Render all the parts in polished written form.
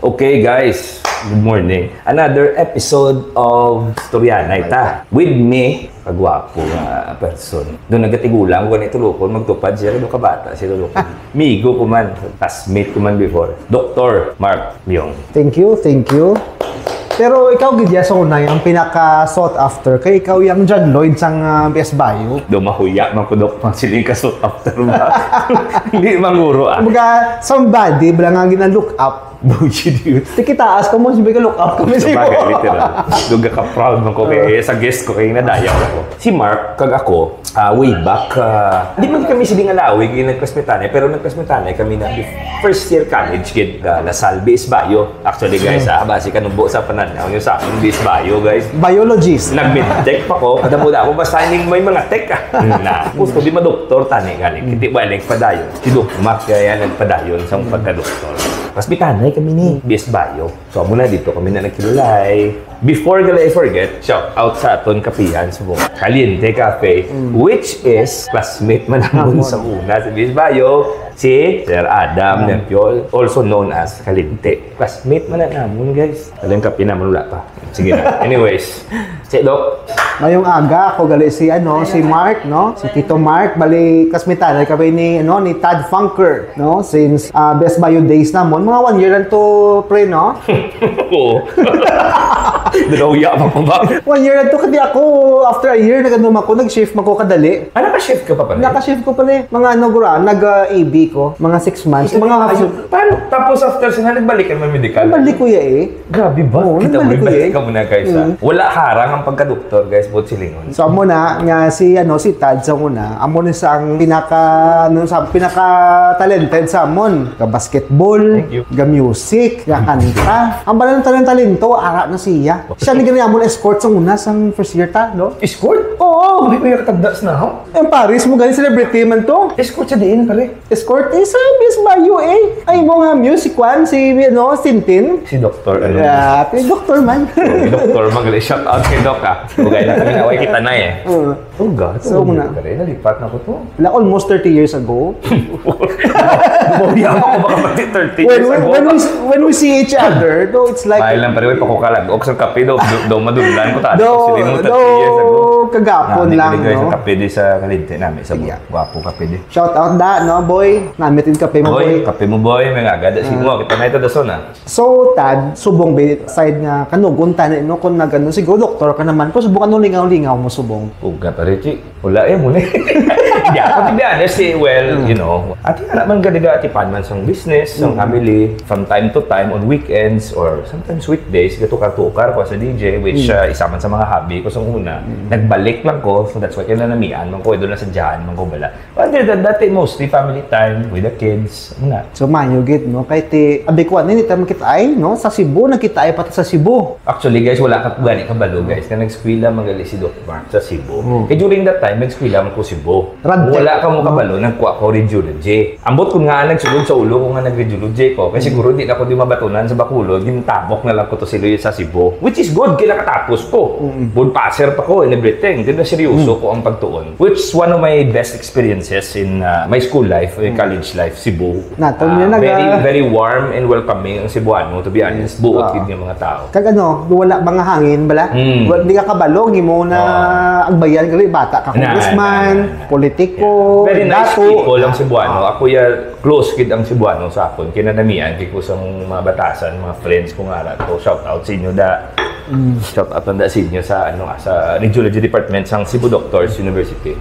Okay guys, good morning. Another episode of Storyana ita. With me, kagwapo nga person. Doon nagatigulang ko ganito lukon, magtupad siya, doon kabata siya lukon. Migo ko man, classmate ko man before. Dr. Mark Myong. Thank you. Pero ikaw gidya sa unay ang pinaka sought after kay ikaw yung John Lloyd sang BS Bio. Do mahuya man ko dok pang siling ka sought after ba. Hindi manguro ah. Kumbaga somebody bala nga gina-look up. Bullshit yun. Tikitaas ko mo sabi ka look up kami sa Sabagay, literal. Duga ka proud man ko kay sa guest ko kay nadayaw ako. Si Mark, kag ako, way back, di man kami siling alawi, kaya nagklasmetane, pero nagklasmetane kami na first year college kid, Lasal, BS Bio. Actually guys, basi ka nung buo sa pananaw nyo sa akin, BS Bio guys. Biologist. Nag-mid-tech pa ko, kada mo ako, basta may mga tech na. Gusto di ma-doktor, tani galing. Hindi ba aling padayon. Si Dr. Mark kaya nagpadayon sa pagka-doktor. Hospitanay kami ni BS Bio. So, muna dito kami na nagkilulay. Before I forget, shout out sa aton kapihan sa buong Caliente Cafe, which is classmate man naman sa una sa BS Bio, si Sir Adam Nempiol, also known as Caliente. Classmate man naman guys. Alam kape naman wala pa. Sige na. Anyways, si Doc. Ngayong aga ako gali si si Mark, no? Si Tito Mark bali kasmitan kami ni ni Tad Funker, no? Since BS Bio days namon, mga 1 year lang to pre, no? Oo. Dalawiya pa pa ba? 1 year lang to kasi ako after a year nag-shift man ko kadali. Naka-shift ka pa pala? Naka-shift ko pala. Mga nag-AB ko, mga 6 months. Paano? Tapos after sila nagbalik ka naman medical? Nagbalik ko eh. Grabe ba? Oo, Kita mo, nagbalik ka muna guys Wala harang ang pagka-doktor guys, buot silingon. So amo na nga si Tad sa muna. Amo na sa pinaka talented sa amon. Ga basketball, ga music, ga kanta. Ang bala ng talento, ara na siya. Siya ni gani amon escort sa una sang first year ta, no? Escort? Oo. Hindi ko yung katagdas na ako. Ang Paris mo gani celebrity man to. Escort siya diin pare. Escort sa BS Bio eh. Ay mo nga music one si Sintin. Si Dr. ano? Yeah, si Dr. man. Si Dr. Magali, shout out kay Doc Bugay na kami naway kita na eh. Oh God. So muna. Nalipat na ko to. Like almost 30 years ago. Bumiyak ako baka pati 30 years ago. When we see each other, though it's like... Mahal lang pare, pakukalag. O sa kape daw madundan ko tayo. Though kagapon lang, no? Sa kape di sa Caliente namin. Sa guwapo kape di. Shout out no boy. Namitin kape mo, boy. Kape mo, boy. May agad. Sino, kita na ito dason So, Tad, subong side nga kanugon tayo, no? Kung nagano, siguro doktor ka naman. Kung subukan nung lingaw-lingaw mo subong. Uga pare, Chi. Wala muna. Hindi ako, to be honest, well, you know, ati nga naman galiga atipan man sang business, sang family, from time to time, on weekends, or sometimes weekdays, gatukar-tukar ko sa DJ, which isa man sa mga hobby ko sa una. Nagbalik lang ko, so that's why kinanamian, man ko, doon na sa dyan, man ko bala. But dati mostly family time with the kids, muna. So, mayugit, no? Kahit abikuan, hindi tayo makita ay, no? Sa Cebu, nakita ay pati sa Cebu. Actually, guys, wala ka gani kabalo, guys. Na nag-skwila magali si Doc Mark sa Cebu. Eh, during that time, nag-skwila man ko Cebu. Wala ka mo kabalo, nagkuha ko radiology. Ambot ko nga nagsulod sa ulo ko nga nag-radiology ko. Kasi siguro di na ako di mabatunan sa Bacolod, gintabok na lang ko to sila sa Cebu. Which is good, kaya nakatapos ko. Good passer pa ko and everything. Di na seryoso ko ang pagtuon. Which is one of my best experiences in my school life, college life, Cebu. Very warm and welcoming ang Cebuano, to be honest. Buot yun yung mga tao. Kag wala mga hangin, bala? Di ka kabalo, di mo na agbayan, gali bata ka congressman, politiko, very nice people ang Cebuano. Ako close kid ang Cebuano sa akon. Kinanamian, kiko sa mga batasan, mga friends ko nga. So, shout out sa inyo shout out sa inyo sa Radiology Department sa Cebu Doctors University.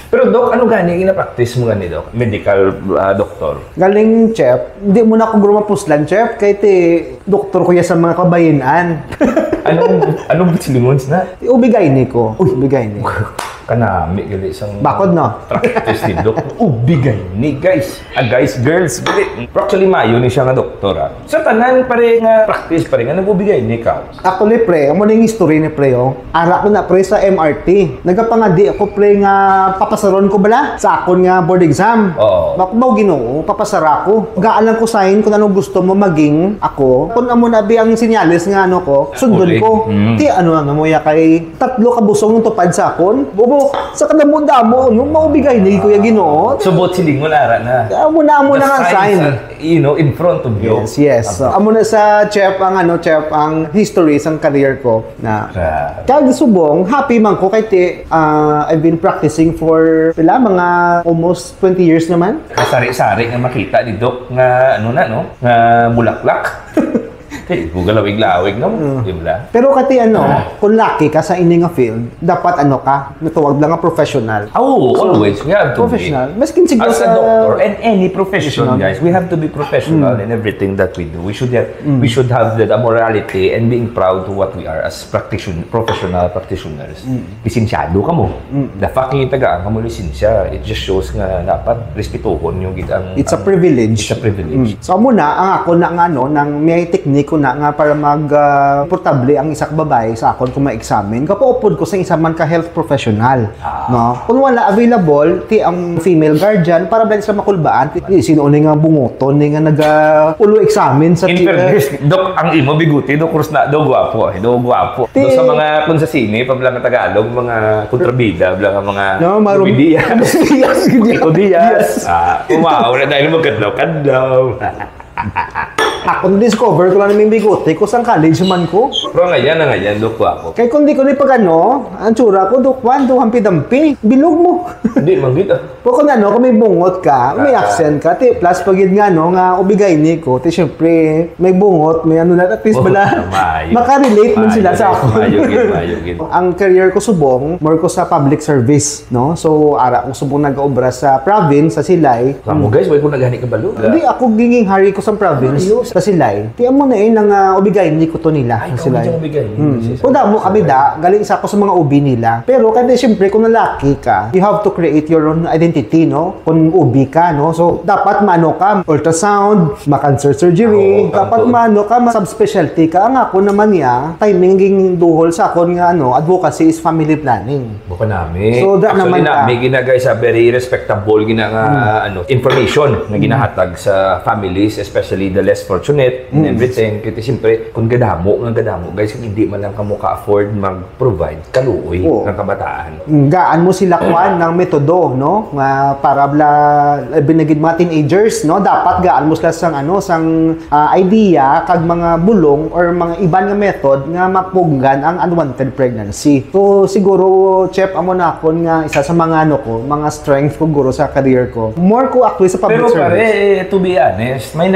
Pero Doc, ano gani ina-practice mo gani, Doc? Medical doctor? Galing, Chef. Hindi mo na ako grumapuslan, Chef. Kahit doktor ko yan sa mga kabayanan. Anong silimons na? Ubigay ni ko. Ubigay ni. Kanami, gali isang... Bakod, no? Practice ni Doc. Ubigay ni, guys. Guys, girls, gali. Actually, mayo ni siya nga doktora. Sa tanan, pare nga practice, pare nga nag-ubigay ni ka. Actually, pre, mo na yung history ni pre, Ara ko na, pre, sa MRT. Nagapangadi ako, pre, nga papasaron ko bala sa akon nga board exam. Bako mo ginoo, papasara ko. Gaalang ko sign kung anong gusto mo maging ako. Kung amo na ang sinyalis nga ko, sundon ko. Ti ano nga mo ya kay tatlo ka busong ng tupad sa akon. Bubo So, sa kadamo-damo, no, maubigay ni Kuya Ginoo. So, both siling mo lara na. Amo na The nga signs sign. are, you know, in front of you. Yes. Amo na sa chef ang history sang career ko na kag subong happy man ko kay I've been practicing for mga almost 20 years naman. Kasari-sari nga makita ni Doc nga nga bulaklak. Gugalawig-lawig no, di ba? Pero kati kung lucky ka sa ini nga field, dapat ka, natuwag lang nga professional. Always we have to professional. be. Maskin siguro As a doctor and any profession, guys, we have to be professional in everything that we do. We should have the morality and being proud to what we are as professional practitioners. Lisensyado ka mo. The fucking tagaan ka mo lisensya. It just shows nga dapat respetuhon yung it's a privilege. It's a privilege. So muna ang ako na nang may tekniko na nga para portable ang isak babae sa akon kung ma-examine. Kapaupod ko sa isa man ka health professional. No? Kung wala available, ang female guardian para ba sa makulbaan, sino nga bungoton, nga ulo examine sa in fairness, Dok, ang imo biguti, do gwapo. Do gwapo. Do sa mga kung sa sine, pablang na Tagalog, mga kontrabida, mga Rubidias. Wow, wala dahil magkadlaw-kadlaw. Ako na-discover ko lang namin bigote ko sa college man ko. Pero ngayon, Dok, ako. Kaya kung di ko pag ang tsura ko, Dok, hampi-dampi. Bilog mo. Hindi, manggit Pero kung kung may bungot ka, may accent ka, plus pagid nga, nga ubigay ni ko, syempre, may bungot, may at least makarelate man sila sa ako. Mayugin. Ang career ko subong, more ko sa public service, no? So, ara ko subong nag-obra sa province, sa Silay. Kamu guys, wala ko nagani kabalo. Hindi, ako ginging hari ko sa province. Sa Silay. Tiyan mo na nang ubigay ni ko to nila. Ay, sa Silay. Kung mo kami galing isa ko sa mga ubi nila. Pero kasi siyempre, kung nalaki ka, you have to create your own identity, no? Kung ubi ka, no? So, dapat ka, ultrasound, ma-cancer surgery, dapat ka, ma-subspecialty ka. Ang ako naman timing duhol sa akon nga, advocacy is family planning. Buka namin. So, actually, namin ginagay sa very respectable information na ginahatag sa families, especially the less fortunate and everything. Kasi siyempre, kung gadamo, guys, hindi man lang kamo ka-afford mag-provide kaluoy ng kabataan. Gaan mo sila kuan ng metodo, no? Nga para binagid mga teenagers, no? Dapat gaan mo sila sang idea kag mga bulong or mga iban nga method nga mapunggan ang unwanted pregnancy. So siguro chef amo na akon nga isa sa mga mga strength ko guro sa career ko. More ko actually sa public service. Pero to be honest, may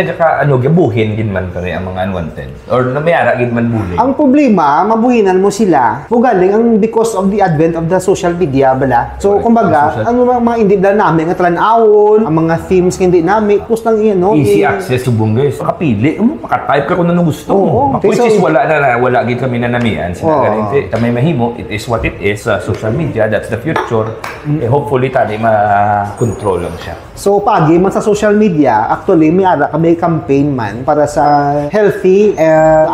buhin gid man pare ang mga unwanted or namayara gid man buhin. Ang problema, mabuhinan mo sila. Galing ang because of the advent of the social media bala. So kumbaga, ang mga hindi na namin nga talan-awon, ang mga themes hindi namin post lang easy access subong guys. Makapili mo, maka-type ka kung ano gusto mo. Which is wala gid kami na namian sila galing tamay mahimo. It is what it is. Social media, that's the future. Hopefully tani ma-control lang siya. So pagi man sa social media, actually may kami campaign man para sa healthy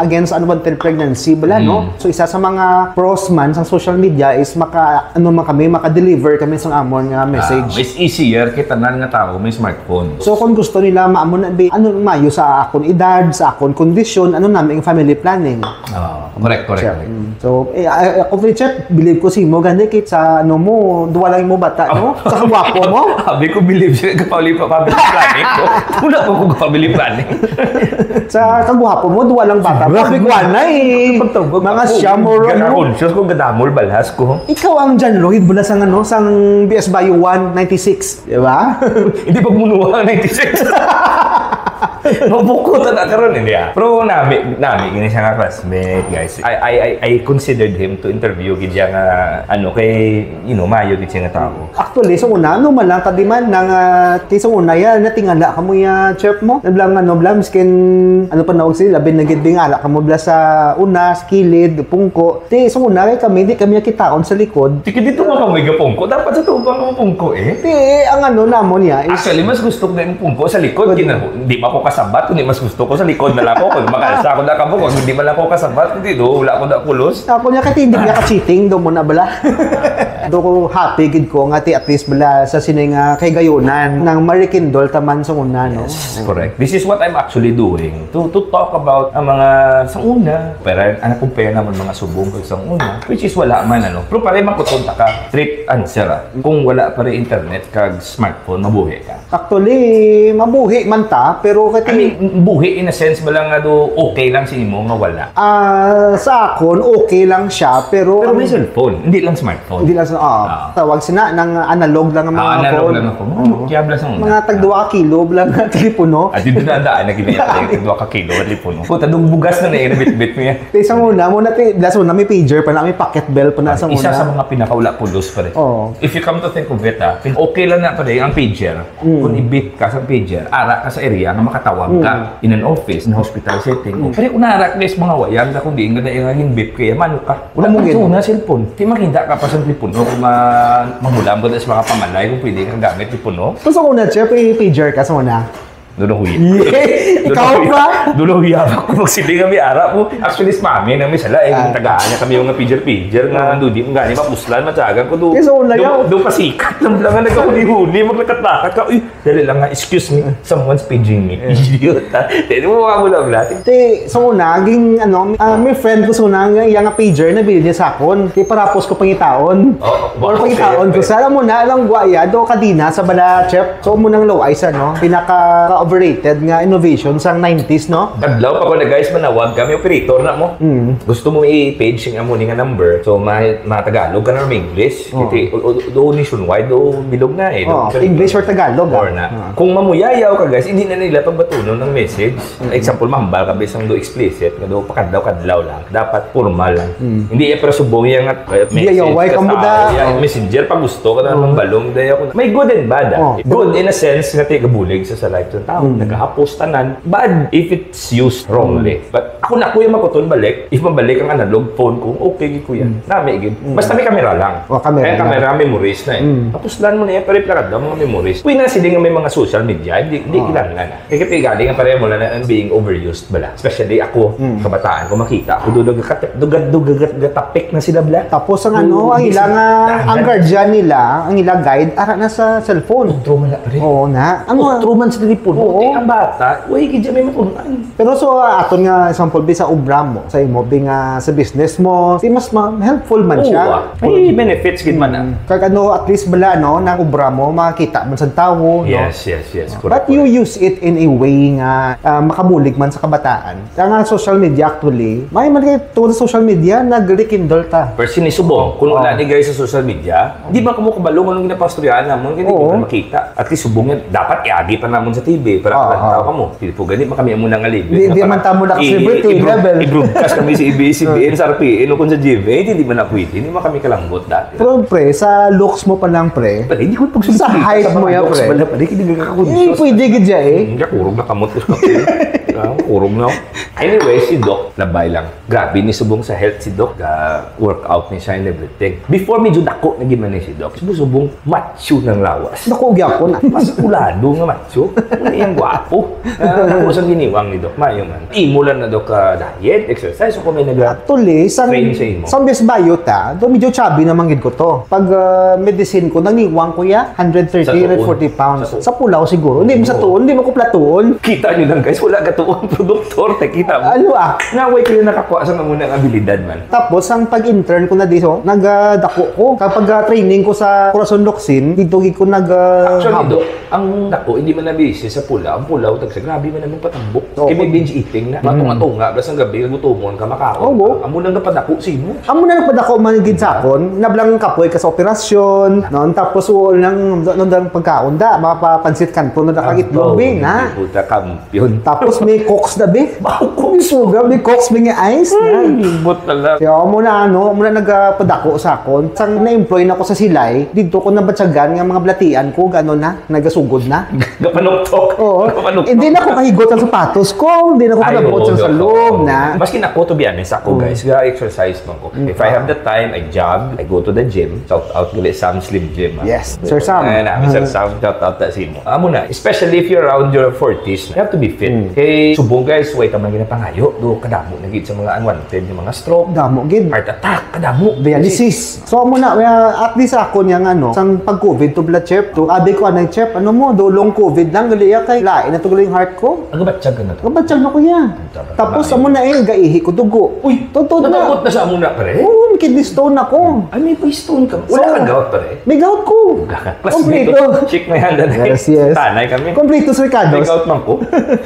against unwanted pregnancy no? So isa sa mga pros man sa social media is maka-deliver kami sa amon nga message. It's easier kita nga tao may smartphone. So kung gusto nila maamon mayo sa akon edad, sa akon kondisyon, namin family planning. Correct. So ako chef, believe ko mo gani kit sa mo, duwa lang mo bata, no? Sa gwapo mo. Sabi ko believe siya family planning ko. Wala ko family planning. Sa kagwapo mo, duwa lang bata. Bigwan na mga siyam or conscious ko gadamol balhas ko. Ikaw ang John Lloyd mula sang sang BS Bio 196, di ba? Hindi pagmunuha 96. Mabukot na karon hindi Pero nami gini siya nga classmate, guys. I considered him to interview gid siya nga kay mayo gid siya nga tao. Actually, so una man lang kadiman nang kaysa una natingala kamo chef mo. Nablang skin panawag sila labin na gid bingala kamo bla sa una skilid pungko. So una kami di kami nakitaon sa likod. Sige dito ka may gapungko. Dapat sa tubang mo pungko ang namon is actually mas gusto ko na yung pungko sa likod hindi pa ako kasabat kundi mas gusto ko sa likod na lang ako kung makalsa ako na kamo kung hindi man ako kasabat hindi wala ako na kulos ako niya kati hindi niya ka-cheating do mo na bala Do ko happy gid ko nga at least bala sa sini nga kay gayunan nang marikindol taman sa una, no? Yes, correct. This is what I'm actually doing to talk about ang mga sang una. Pero ano compare naman mga subong kag sang una, which is wala man ano. Pero pare makutunta ka, straight answer. Kung wala pa rin internet kag smartphone, mabuhi ka. Actually, mabuhi man ta, pero I mean, buhi in a sense ba lang nga do okay lang sa imo nga wala. Sa akon okay lang siya, pero Pero may cellphone, hindi lang smartphone. hindi lang sa tawag sina ng analog lang ang mga Analog phone. lang ako. Kiyabla sa una. Mga tag 2 kilo lang na telepono. At dito na daan, nagibigay tayo 2 kilo at lipuno. Puta, dong bugas na bit-bit mo yan. Sa muna may pager pa na, may pocket bell pa na sa muna. Isa sa mga pinakaula pulos pa rin. Oo. If you come to think of it, okay lang na pa rin ang pager. Kung i-beat ka sa pager, ara ka sa area na makatawag ka in an office, in hospital setting. Pero kung narak na mga wayang na kung di nga na yung beep kaya mano ka. Wala mo gito na cellphone. Di makita ka pa sa lipuno kung mamulam ka sa mga pamalay kung pwede kang gamit lipuno. So sa una, Chef, pager ka sa muna. Duluhuya. Ikaw ba? Duluhuya ako magsiling kami ara po. Actually, mami na may sala kung tagaan niya kami yung pager nga doon di mo gani mapuslan matsagan ko doon. Doon pasikat lang nga nagkahuli-huli maglakad-lakad ka. Uy, dali lang nga, excuse me, someone's paging me. Idiot ha. Hindi mo makamulang lahat. Sa una, may friend ko sa una nga pager na bilhin niya sa akon. Kaya parapos ko pangitaon. Or pangitaon ko. Sa alam mo na, alang guaya, do kadina sa bala, Chef. So, munang low ice, overrated nga innovation sa 90s, no? Kadlaw pa ko na guys, manawag kami, operator na mo. Gusto mo i-page nga mo nga number. So, matagalog ka na ng English. Do nationwide, do bilog na eh. English or Tagalog. Or na. Kung mamuyayaw ka guys, hindi na nila pabatunon ng message. Example, mahambal ka besang do explicit, nga do pakadlaw-kadlaw lang. Dapat formal lang. Hindi para subong yung message. Yaway ka mo da. Messenger, pag gusto ka na ng balong. May good and bad. Good in a sense, nga tigabulig sa life ng tao. Nagahapos tanan. Bad if it's used wrongly. But ako na kuya makuton balik. If mabalik ang analog phone ko, okay kuya. Nami igid. Basta may camera lang. Camera memories na eh. Tapos lan mo na yan, pero plakad lang mga memories. Uy na sila nga may mga social media, hindi kailangan na. Kaya galing nga pareho mo na being overused bala. Especially ako, kabataan ko makita. Ako dugagatapik na sila bala. Tapos ang ang ilang ang guardian nila, ang ilang guide, ara na sa cellphone. True man na pa rin. Oo na. True man sa telepono. Ang bata, uy, kaya may matunan. Pero so, aton nga example, sa ubram mo, sa imo, sa business mo, mas helpful man siya. May benefits gid man na. Kag at least bala, na ubram mo, makakita man sa tao, Yes. But you use it in a way nga makabulig man sa kabataan. Kaya nga social media actually, may man kayo sa social media, nag-rekindle ta. Pero sinisubong, kung wala ni guys sa social media, di ba kamo kabalong anong ginapastoryahan namon, hindi ko makita. At least subong yan, dapat iagi pa namon sa TV para kalantaw ka mo. Hindi po ganit, makami mo nang alib. Hindi man tamo na celebrity level. I-broadcast kami sa ABS-CBN, sa RPN, o kung sa GV, hindi man na pwede. Hindi man kami kalambot dati. Pero pre, sa looks mo pa lang pre, hindi ko pagsulit. Sa height mo yan pre. Hindi ka kakundsos. Pwede gidya eh. Hindi, kurog na kamot ko sa kapil. Kurog na. Anyway, si Doc, labay lang. Grabe ni subong sa health si Doc. Workout ni siya and everything. Before medyo dako na giman ni si Doc, subong macho ng lawas. Dako gyapon na. Mas kulado nga macho. Iyang gwapo. Ako sa giniwang ni Doc. Mayo man. Imulan na Doc diet, exercise. So kung may Actually, train sa imo. Sa best bio ta, medyo chubby naman gid ko to. Pag medicine ko, nangiwang ko ya, 130, 140 pounds. Sa pulaw siguro. Hindi mo sa tuon, hindi mo ko platuon. Kita nyo lang guys, wala ka tuon produktor. Kita mo. Ano Naway kayo nakakuha sa mga ng abilidad man. Tapos, ang pag-intern ko na dito, nagdako ko. Kapag training ko sa Corazon Locsin, dito ko Actually, Doc, ang dako, hindi man nabisi sa pula. Ang pulaw, tagsa, grabe man naman patambok. Kaya may binge eating na. Matunga-tunga, basta ang gabi, gutumon ka, makakaon. Amo nang napadako, sino? Amo na napadako manigid sa akon, nablang kapoy ka sa operasyon, noon tapos nang pagkaon da, mapapansit kanto na nakagitlog na. Puta kampiyon. Tapos may cokes na be. May sugar, may cokes, may ice na. Libot na lang. Kaya mo na nagpadako sa akon. Sang na-employ na ko sa Silay, dito ko nabatsagan nga mga blatian ko, gano'n na, nagasugod na. Gapanuktok. Oo. Hindi na ako kahigot ang sapatos ko, hindi na ako kalabot sa loob na. Maski na ako, to be honest, ako guys, exercise man ko. If I have the time, I jog, I go to the gym. Shout out gali Sam Slim Gym. Yes, Sir Sam. Sir Sam, shout out ta si mo. Amo na, especially if you're around your 40s, you have to be fit. Kay subong guys, wait ang mga ginapangayo. Do, kadamo na gid sa mga unwanted, yung mga stroke, Damo gid. heart attack, kadamo. Dialysis. So mo na at least ako niyang sang pag-COVID to blood chep to abi ko anay chep mo do long COVID lang gali kay lain na to gali yung heart ko. Ang batsyag na to. Kabatsag na ko yan. Tapos amo na gaihi ko dugo. Uy, totoo na. natakot na sa amo na pare. Oo, may kidney stone ako. Ay, may stone ka. Wala So, kang gout pare. May gout ko. Kompleto. Chick na yan. Yes, yes. Tanay kami. Kompleto sa May Ricardo's. gout man ko.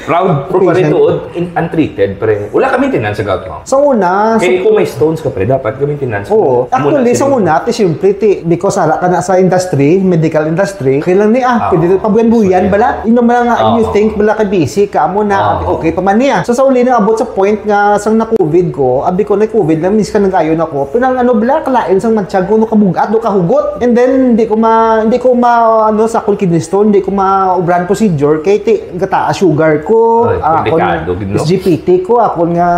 Proud for pare tuod, untreated pare. Wala kami tinan sa gout mo. Sa una, Kaya kung may stones ka pare, dapat kami tinan sa oo. Actually, sa una, siyempre, because ara ka na sa industry, medical industry, kailan ni pwede pabuyan-buyan, bala. Yun naman nga, you think, bala ka busy, ka mo na, okay pa man niya. So sa uli na abot sa point nga, sang na-COVID ko, abi ko na COVID lang, miss ka nag-ayon ako, pinang bala, kalain sang matsyag ko, no kabugat, no kahugot. And then, hindi ko sa akong kidney stone, hindi ko ma-ubran procedure, kay gataas sugar ko, ako SGPT ko, ako nga,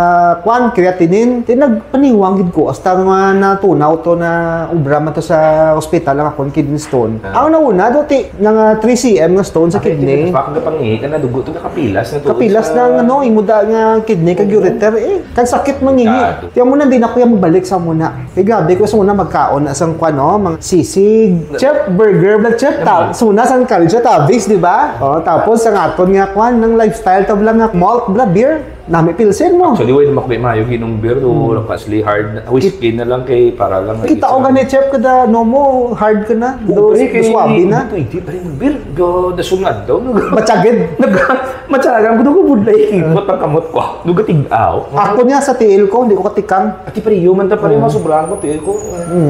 creatinine, nagpaniwang gid ko, hasta nga natunaw to na ubra man to sa hospital ang akong kidney stone. Ang nauna, doti, nga 3 cm nga stone sa kidney. Bakit pangi ka na dugo to kapilas na to. Kapilas na imuda nga kidney kag ureter kag sakit mangingi. Tiyan mo na din ako yung magbalik sa muna. Kay gabi ko sa muna magkaon na sang mga sisig, chef, burger, blood chef, suna sang culture tabis, di ba? Tapos sang aton nga ng lifestyle tab lang nga malt, blood beer. Nami pilsen mo. Actually, wait, makbay mayo ginong beer do pasli hard. Whiskey na lang kay para lang. Kita ko ganit chef kada no mo hard ka na. Do swabe na. Ito pa rin beer. Do dasungad daw. Matsagid. Matsagan ko do budlay kimot ang kamot ko. Nugatig aw. Ako niya sa tiil ko, hindi ko katikang. Ati pa rin human ta pa rin masubrahan ko tiil ko.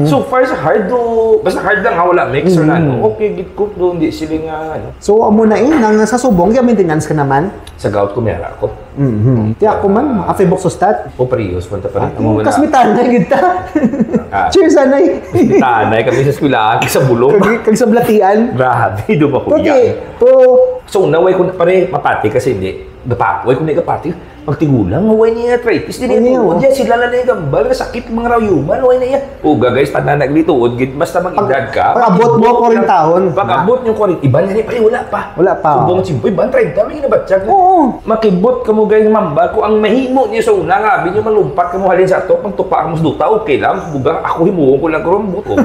So far sa hard do basta hard lang wala mixer na okay git ko do hindi sila nga So amo na nang sa subong ya maintenance ka naman. Sa gout ko meron ako. Tiya ko man, afiboksustat. O parehas man ta pa rin. Kasmitan na kita. Cheers anay. Tanay kami sa eskwelahan sa bulong. Kag sa blatian. Grabe, do ba ko yan? So, naway ko na pare, mapati kasi hindi. Way ko na ikapati. Magtigulang, naway niya arthritis. Din yung tuod yan. Sila na yung gambal. Sakit mga rawyuman. Naway na yan. Uga guys, pag na naglituod, basta mag-edad ka. Pag-abot mo 40 taon. Pag-abot yung 40. Iba na niya, pare, wala pa. Wala pa. Subong simpo, iba 30. May ginabatsyag. Oo. Makibot ka mo guys, mamba. Kung ang mahimo niyo sa una nga, abin yung malumpat ka mo halin sa ato, pang tupa ka mo sa duta, okay lang. Buga, ako himuon ko lang karong buto.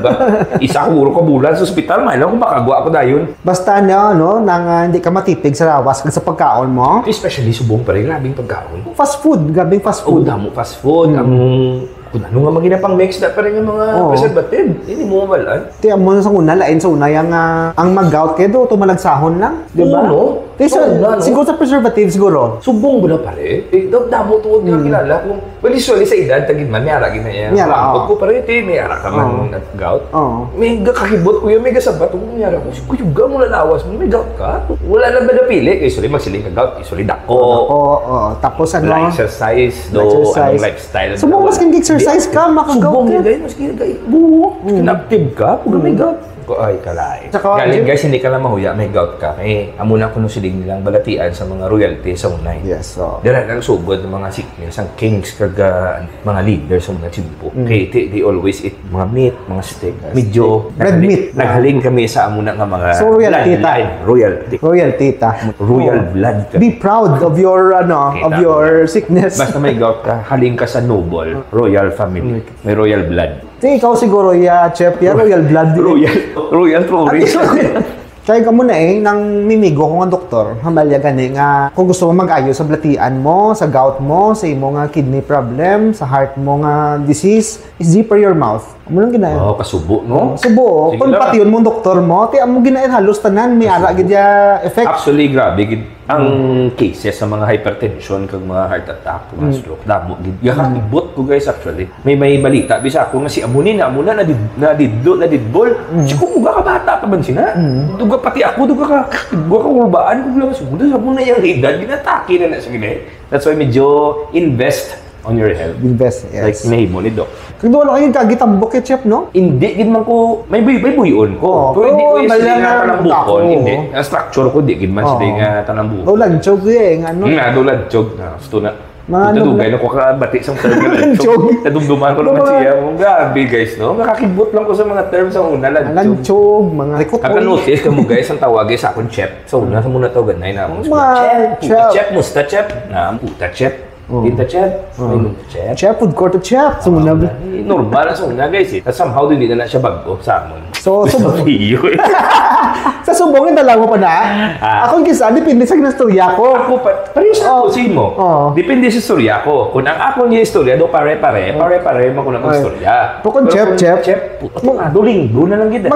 Isa ko ka bulan sa ospital. May lang kung makagawa ko dayon. Basta nang hindi ka matipig sa lawas sa pagkaon mo. Especially subong pare, grabing pagkaon. Fast food, gabing fast food. Damo fast food. Kung ano nga maginapang mix na pa rin yung mga preservative. Hindi mo mabalaan. Tiyan mo na sa una, lain sa una, ang mag-gout kayo do, tumalagsahon lang. Di ba? Oo, no? Siguro sa preservative, siguro. Subong ba na pare? Damo tuod nga kilala. Well, usually sa edad, tagid man, may aragin na yan. Rambot ko pare, may ara ka man nag-gout. May kakibot ko yun, may gasabat. May ara ko, kuyuga mo lalawas mo, may gout ka. Wala lang ba napili? Usually magsiling ka gout, usually dako. Tapos ano? Exercise, anong lifestyle. Subong mas kang exercise ka, makagaw ka. Maski gay, buo. Inactive ka, pag may gout. Ay, kalay. Galing guys, hindi ka lang mahuya, may gout ka. Amo na kuno siling nilang balatian sa mga royalty sa unay. Yes, so. Dira lang sugod ng mga sickness, ang kings kaga mga leaders sa mga Cebu. Kaya they always eat mga meat, mga steak. Medyo red meat. Naghaling kami sa amo na nga mga so, royalty ta. Royalty ta. Royal blood ka. Be proud of your of your sickness. Basta may gout ka, haling ka sa noble, royal family. May royal blood. Ikaw siguro, chef, royal blood. Royal Flores. Kaya ka muna nang mimigo ko nga doktor, hamalya gani nga, kung gusto mo mag-ayos sa blatian mo, sa gout mo, sa imo nga kidney problem, sa heart mo nga disease, is zipper your mouth. Amo lang ginaya. Kasubo, no? Subo. Kung pati yun mong doktor mo, amo ginaya halos tanan, may ara gid ya effect. Actually, grabe gid ang cases sa mga hypertension kag mga heart attack, mga stroke. Damo gid. Yakakibot ko guys actually. May balita bisa ako nga si Amunin na nadidbol. Si kuga ka bata pa man sina. Duga pati ako duga ka urbaan ko lang suda sa muna yang edad ginatake na sa gini. That's why medyo invest on your health. Invest, yes. Like nahimo ni Doc. Kung wala kayo kagitambok chef, no? Hindi gid man ko may buyon ko. Pero hindi ko yung sila nga tanambukon, hindi. Ang structure ko di gid man sila nga tanambukon. Dolan chog nga ano. Dolan chog na gusto na. Mga ano Dugay na ko kabati sa term na Lanchog. Nadumduman ko naman siya. Grabe guys, no? Nakakibot lang ko sa mga term sa una. Lanchog, mga rikutoy. Kaka-notice ka mo guys, ang tawag sa akong chef. So, nasa muna to ganay na. Chef, musta chef. Na, puta chef. Pinta chef. Chef. Chef, food court to chef. Sumunod. Normal sa una guys eh. Somehow din na siya bago sa amon. So, Iyo eh. sa subong yung dalawa pa na. Ako kisa, depende sa kinastorya ko. Ako pa, pareho sa kusin mo. Depende sa istorya ko. Kung ang ako niya istorya, do pare-pare mo ko na istorya. Kung chef, linggo na lang gid.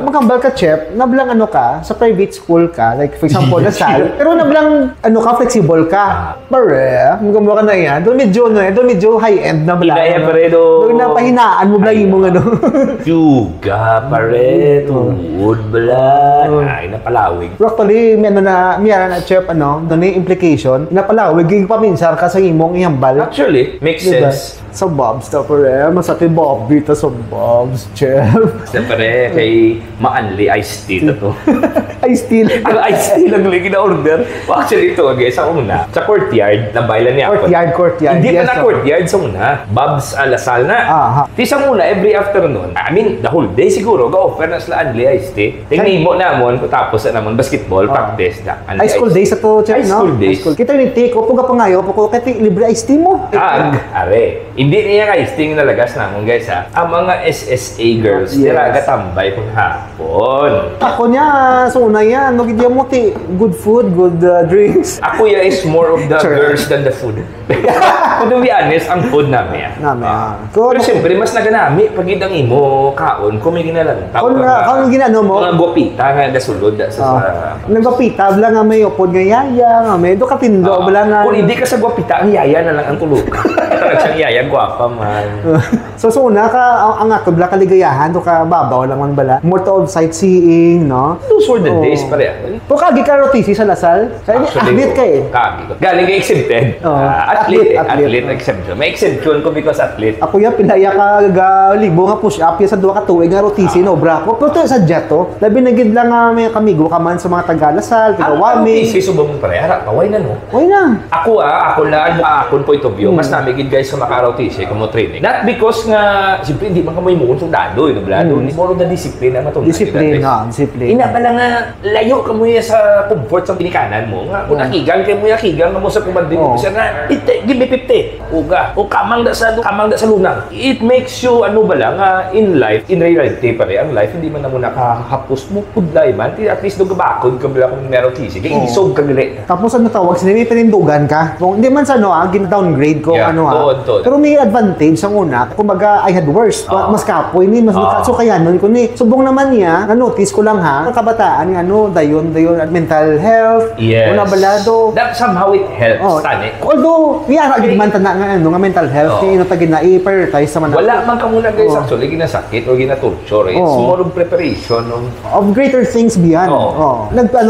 magambal ka chef, nablang ano ka, sa private school ka, like for example, Lasal, pero nablang ano ka, flexible ka. Pare, magambal ka na yan. Doon medyo high-end na bala. Inaya pare do. Doon na pahinaan mo blang yung ano. Yuga pare, tuod bala. Ay, napalawig. Actually, may na chef, doon yung implication, napalawig, yung paminsar ka sa imong ihambal. Actually, makes sense. Sa Bob's na pare, masati Bobby ta sa Bob's, chef. Sa pare, kay Maanli Iced Tea na to. Ang iced tea lang lagi na order. Actually, ito guys, sa una, sa courtyard, nabaylan niya ako. Courtyard. Hindi yes, pa na courtyard sa una. Bob's Lasal na. Di sa una, every afternoon, I mean, the whole day siguro, ga-offer na sila Anli Iced Tea. Tingnan mo namon, tapos na namon, basketball, practice na. High school days ito, chef, High school days. Kita yung take ko, puga pa ngayon, kaya libre iced tea mo. Are. Hindi niya iced tea nalagas namon guys ha. Ang mga SSA girls, nila gatambay kung hapon. Ako niya, so una yan, nagigyan mo good food, good drinks. Ako ya is more of the girls than the food. To be honest, ang food namin. Pero siyempre, mas naganami pag idang imo kaon, kung may ginalang. Kung ginano mo? Mga gwapita nga nasulod sa... Nagwapita, bala nga may upod nga yaya, nga may do katindo, bala nga... Kung hindi ka sa gwapita, ang yaya na lang ang tulog. Siyang yaya, gwapa man. So una ang ako, bala kaligayahan, do ka babaw lang man bala. More to sightseeing, no? Those were the days pare. To kagi ka rotisi sa Lasal? Athlete ka eh. Kagi ko. Galing ka exempted. Athlete exemption. May exemption ko because athlete. Ako ya pilaya ka libo nga push up ya sa duha ka tuig nga rotisi no bra ko. Pero sa jeto, labi na gid lang nga may kamigo ka man sa mga taga Lasal, taga Wami. Rotisi subong pare. Hara, kaway na no. Why na? Ako akon point of view. Mas nami gid guys sa makarotisi kamo training. Not because nga siyempre hindi man kamo imong sundado, no blado. More of the discipline na matulad. Discipline. Ina pala nga layo ka mo sa comfort sa pinikanan mo. Nga kung nakigan kay mo yakigan mo sa kumandin mo siya na give me 50. Uga. O kamang da sa lunang. It makes you nga in life, in reality pare, ang life hindi man na mo nakahapos mo pudlay man. At least nagabakod ka bala kung meron kisi. Kaya isog ka gali. Tapos tawag sila may pinindugan ka. Kung hindi man sa gina-downgrade ko Pero may advantage ang una. Kumbaga I had worse. Mas kapoy ni mas so kaya nun ko ni subong naman niya na-notice ko lang ha kabataan dayon mental health una balado that somehow it helps tani although gid man tanda nga mental health ni tagin na i-prioritize sa man wala man ka muna guys actually ginasakit o gina-torture it's more of preparation of greater things beyond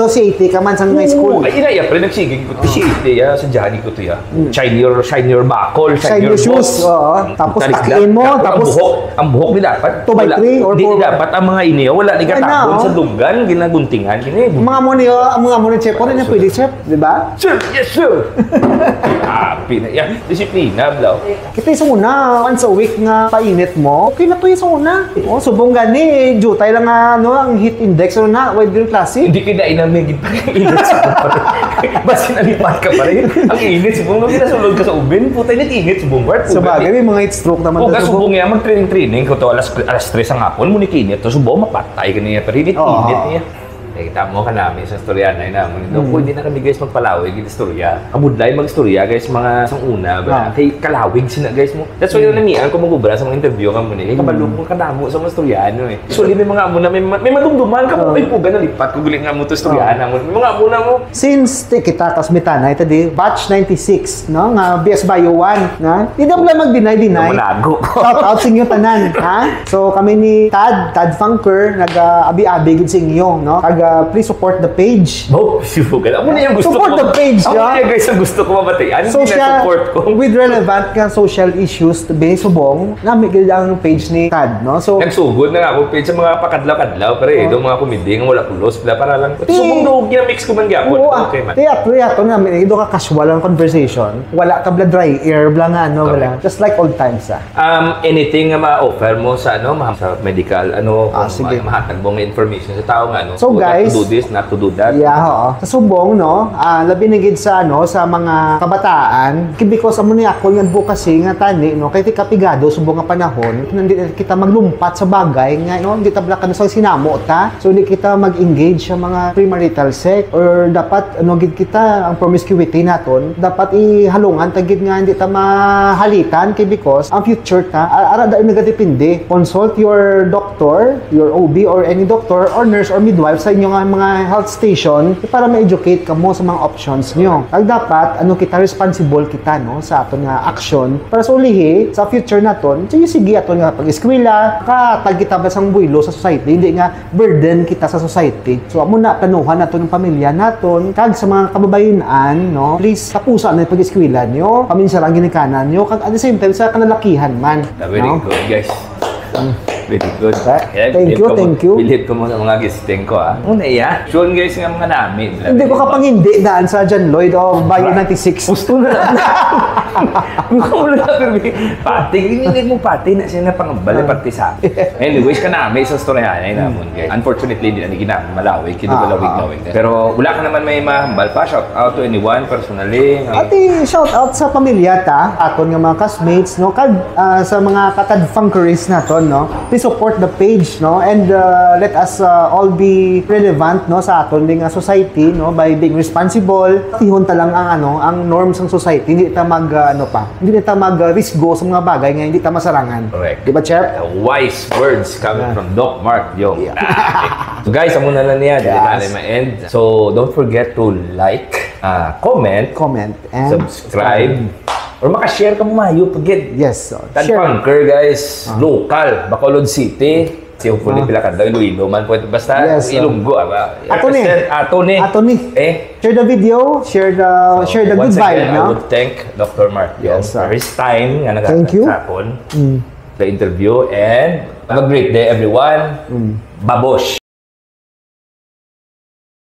si AT ka man sa high school ay inaya pre nagsigig ko si AT sa Johnny ko to ya shine your buckle shine your shoes tapos takiin mo tapos ang buhok di dapat 2x3 or 4 di dapat ang mga iniyo wala ni katabon sa dunggan ginaguntingan kini mga mo ni chef na pwede chef di ba sir yes sir happy na yan disiplina blau kita sa una once a week nga painit mo okay na to yung sa una subong gani jutay lang ang heat index na wide yung klase hindi kinain ang megit pa init sa basta nalipat ka pa rin ang init subong nung ginasulod ka sa ubin putay na init subong part so bagay may mga heat stroke naman o subong nga mag-training ko to alas 3 ang hapon muni kinit to subong mapatay ka niya pero init niya kita mo ka namin sa storya na namin. Kung hindi na kami guys magpalawig yung istorya. Kabudlay mag-istorya guys mga sang una. Kay kalawig sina guys mo. That's why yung namian ko magubra sa mga interview ka mo ni. Kay kabalong mo kadamo sa mga istorya eh. Actually may mga amo na may madumduman ka mo. Ay puga na lipat. Kuguling nga mo to istorya mo. May mga amo na mo. Since kita kasmitana ito di batch 96 no nga BS Bio 1 na. Di na pala mag-deny. Manago. Shout out sa inyo tanan ha. So kami ni Tad Funker nag-abi-abi gid sa inyo no. Kaga please support the page. Oh, sibukan. Ako na yung gusto Support ko. the page, Ako na yung guys ang gusto ko mabatian. Hindi na support ko. With relevant ka social issues to be subong, namin gid ang page ni Kad, no? So, Nagsugod na nga ako page sa mga pakadlaw-kadlaw, pero itong mga komedy nga wala kulos, para lang. Subong daw, ginamix ko man gyapon. Okay man. Teatro namin, ito ka casual ang conversation. Wala ka bla dry air, bla nga, ano, wala. Just like old times, Anything nga ma-offer mo sa sa medical, sige. mahatag mong information sa tao nga, So, guys, not to do this, not to do that. Yeah, oo. Sa subong, no, labi na gid sa sa mga kabataan, because amo ni ako nga advocacy nga tani, no, kay ti kapigado subong nga panahon, hindi kita maglumpat sa bagay nga, no, hindi ta blakan sa sinamo ta. So hindi kita mag-engage sa mga premarital sex or dapat gid kita ang promiscuity naton, dapat ihalungan ta gid nga hindi ta mahalitan kay because ang future ta ara da nagadepende. Consult your doctor, your OB or any doctor or nurse or midwife sa inyo nga mga health station para ma-educate ka mo sa mga options nyo. Ang dapat, kita responsible kita, no, sa aton nga action para sa ulihi, sa future naton, sige aton nga pag-eskwela, katag kita ba sang buwilo sa society, hindi nga burden kita sa society. So, amo na, planuhan naton ng pamilya naton, kag sa mga kababayanan, no, please, tapusan na yung pag-eskwela nyo, paminsarang ginikanan nyo, kag at the same time, sa kanalakihan man. Very good, guys. Very good. Thank you. Pilit ko mo sa mga gisting ko, Una sure guys nga mga namin. Hindi ko kapang hindi daan sa John Lloyd o Bayo 96. Gusto na lang. Kung wala na pati, hindi mo pati na siya na pangbali pati sa akin. Anyways, ka namin sa storyahan ay namon guys. Unfortunately, hindi na ginamit malawig, kinubalawig-lawig. Pero wala ka naman may mahambal pa. Shout out to anyone personally. Ati, shout out sa pamilya ta, aton nga mga classmates, no, kag sa mga katadfunkeries naton, no. Please support the page, no, and let us all be relevant, no, sa aton ding society, no, by being responsible. Tihon ta lang ang ang norms ng society, hindi ta hindi ta mag-risgo sa mga bagay nga hindi ta masarangan. Correct. Di ba, Chef? Wise words coming from Doc Mark Yung. Yeah. So guys, amo na lang niya. Yes. Ma-end. So don't forget to like, comment, and subscribe, or makashare ka mo mayo pagid. Yes. Tadpunker guys, local, Bacolod City. Si hopefully pila ka daw Iloilo man po basta Yes, Ilonggo Ato ni. Share the video, share the good vibe, I would thank Dr. Mark Yes, for his time nga Thank you. the interview, and have a great day everyone. Babosh.